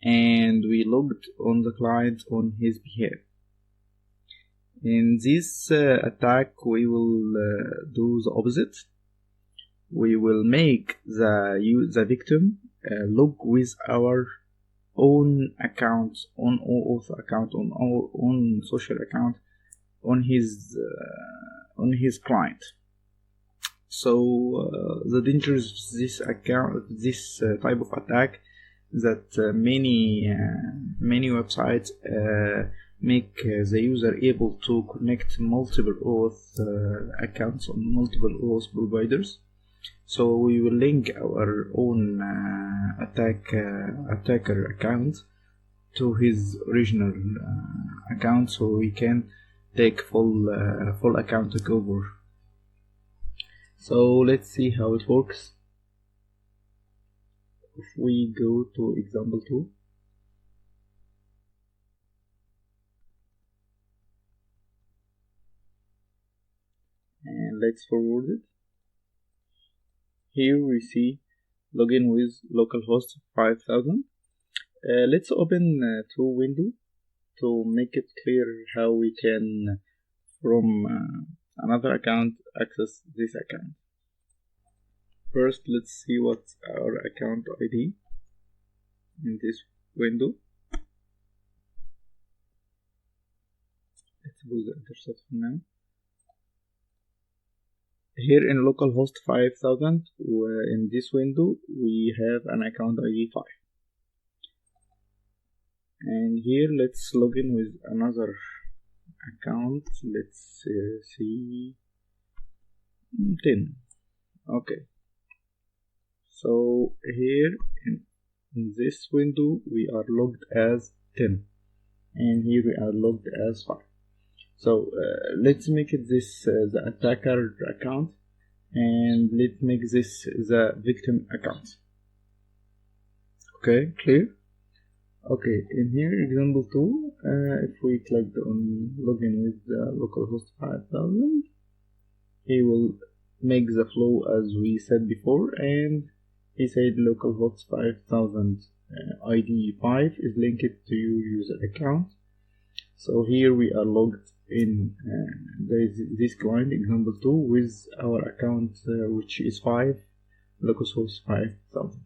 and we logged on the client on his behalf. In this attack, we will do the opposite. We will make the victim log with our own account, on OAuth account, on our own social account, on his client. So the danger of this type of attack, that many websites make the user able to connect multiple OAuth accounts on multiple OAuth providers. So we will link our own attacker account to his original account, so we can take full account takeover. So let's see how it works. If we go to example 2, and let's forward it. Here we see login with localhost 5000. Let's open two windows to make it clear how we can from another account access this account. First, let's see what's our account ID in this window. Let's do the intercept now. Here in localhost 5000, in this window, we have an account ID 5. And here, let's log in with another account. Let's see 10. Okay. So here in this window, we are logged as 10. And here we are logged as 5. So let's make it this the attacker account, and let's make this the victim account. Okay, clear? Okay, in here example 2, if we click on login with localhost 5000, he will make the flow as we said before, and he said localhost 5000 ID 5 is linked to your user account. So here we are logged in this client example 2 with our account which is 5 localhost 5000.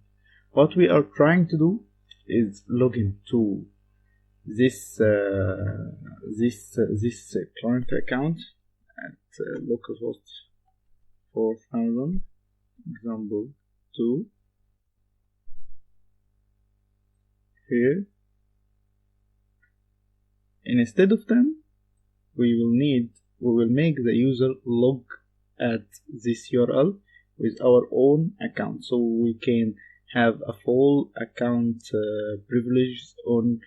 What we are trying to do is log in to this client account at localhost 4000 example 2 here. And instead of 10, we will make the user log at this URL with our own account, so we can have a full account privilege on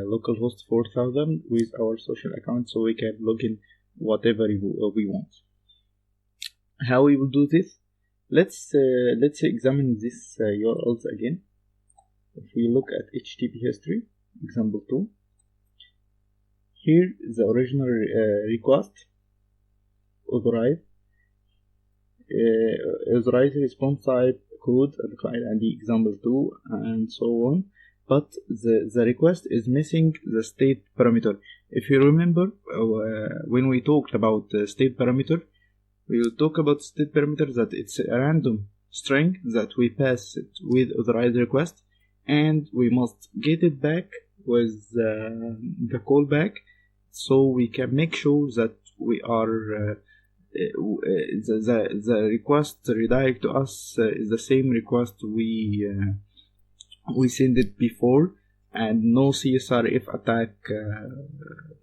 localhost 4000 with our social account, so we can log in whatever we want. How we will do this? Let's examine this URLs again. If we look at HTTP history, example 2, here the original request authorize response type code and client ID example 2 and so on, but the request is missing the state parameter. If you remember when we talked about the state parameter, we will talk about state parameter that it's a random string that we pass it with authorized request, and we must get it back with the callback, so we can make sure that we are the request redirect to us is the same request we sent it before, and no CSRF attack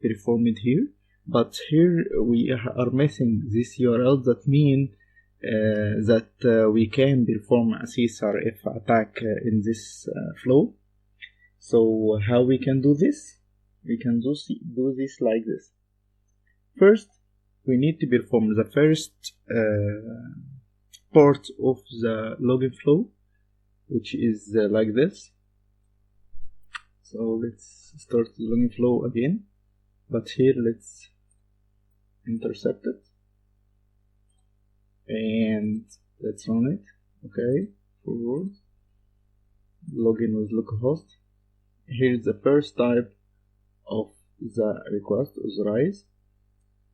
performed here. But here we are missing this URL, that mean that we can perform a CSRF attack in this flow. So how we can do this? We can do this like this. First, we need to perform the first part of the login flow, which is like this. So let's start the login flow again, but here let's intercept it and let's run it. Okay, forward, login with localhost Here's the first type of the request, authorize.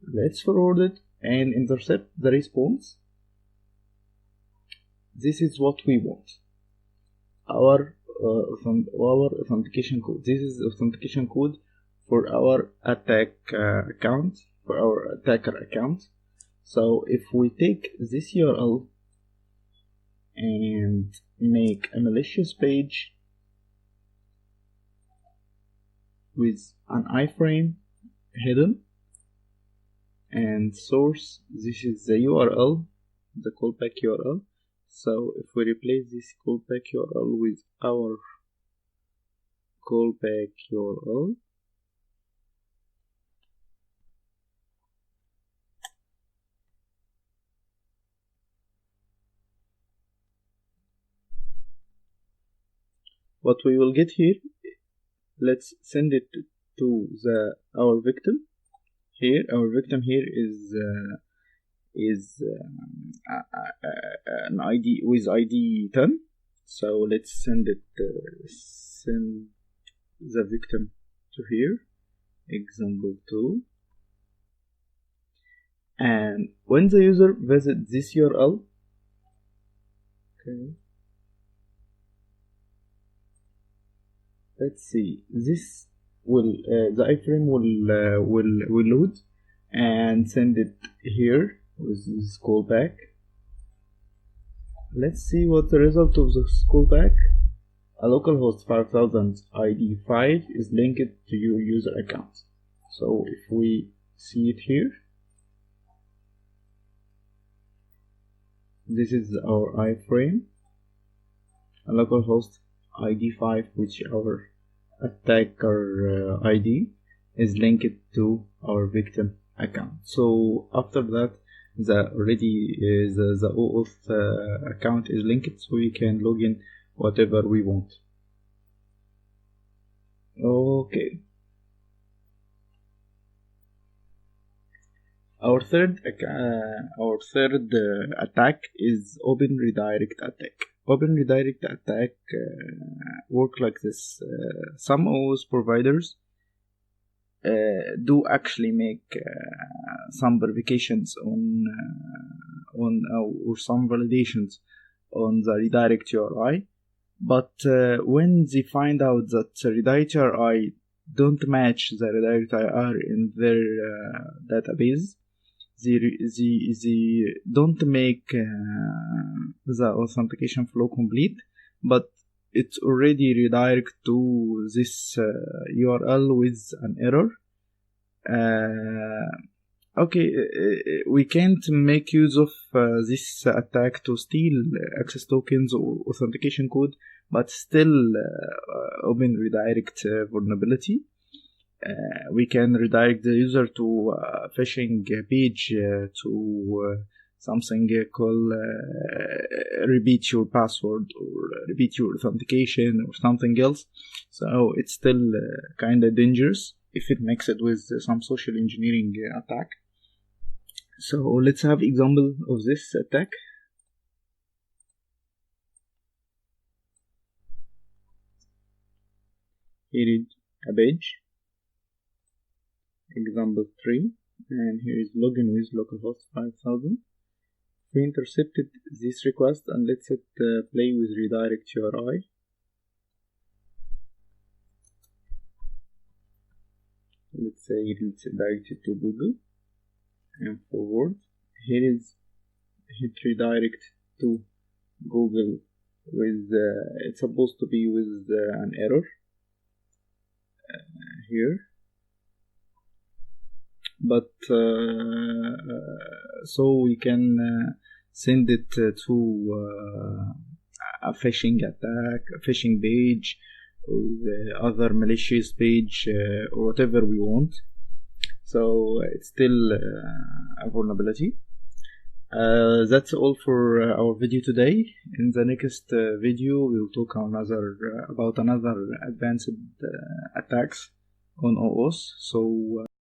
Let's forward it and intercept the response. This is what we want. Our authentication code. This is authentication code for our attack account, for our attacker account. So if we take this URL and make a malicious page with an iframe hidden and source, this is the URL, the callback URL. So if we replace this callback URL with our callback URL, what we will get here, let's send it to our victim. Here, our victim here is an ID with ID 10. So let's send it. Send the victim to here, example 2. And when the user visits this URL, okay, let's see, this will the iframe will load and send it here with this callback. Let's see what the result of this callback. A localhost 5000 ID 5 is linked to your user account. So if we see it here, this is our iframe, a localhost ID 5, which our attacker ID is linked to our victim account. So after that, the OAuth account is linked, so we can log in whatever we want. Okay. Our third attack is open redirect attack. Open redirect attack work like this. Some OS providers do actually make some verifications on or some validations on the redirect URI, but when they find out that the redirect URI don't match the redirect URI in their database, they don't make the authentication flow complete, but it's already redirect to this URL with an error. Okay, we can't make use of this attack to steal access tokens or authentication code, but still open redirect vulnerability. We can redirect the user to a phishing page to something called repeat your password or repeat your authentication or something else. So it's still kind of dangerous if it makes it with some social engineering attack. So let's have example of this attack. Here is a page, example 3, and here is login with localhost 5000. We intercepted this request and let's hit play with redirect URI. Let's say it's directed to Google and forward. Here is hit redirect to Google with it's supposed to be with an error here, but so we can send it to a phishing attack, a phishing page, or the other malicious page, or whatever we want. So it's still a vulnerability. That's all for our video today. In the next video, we'll talk about another advanced attacks on OS. So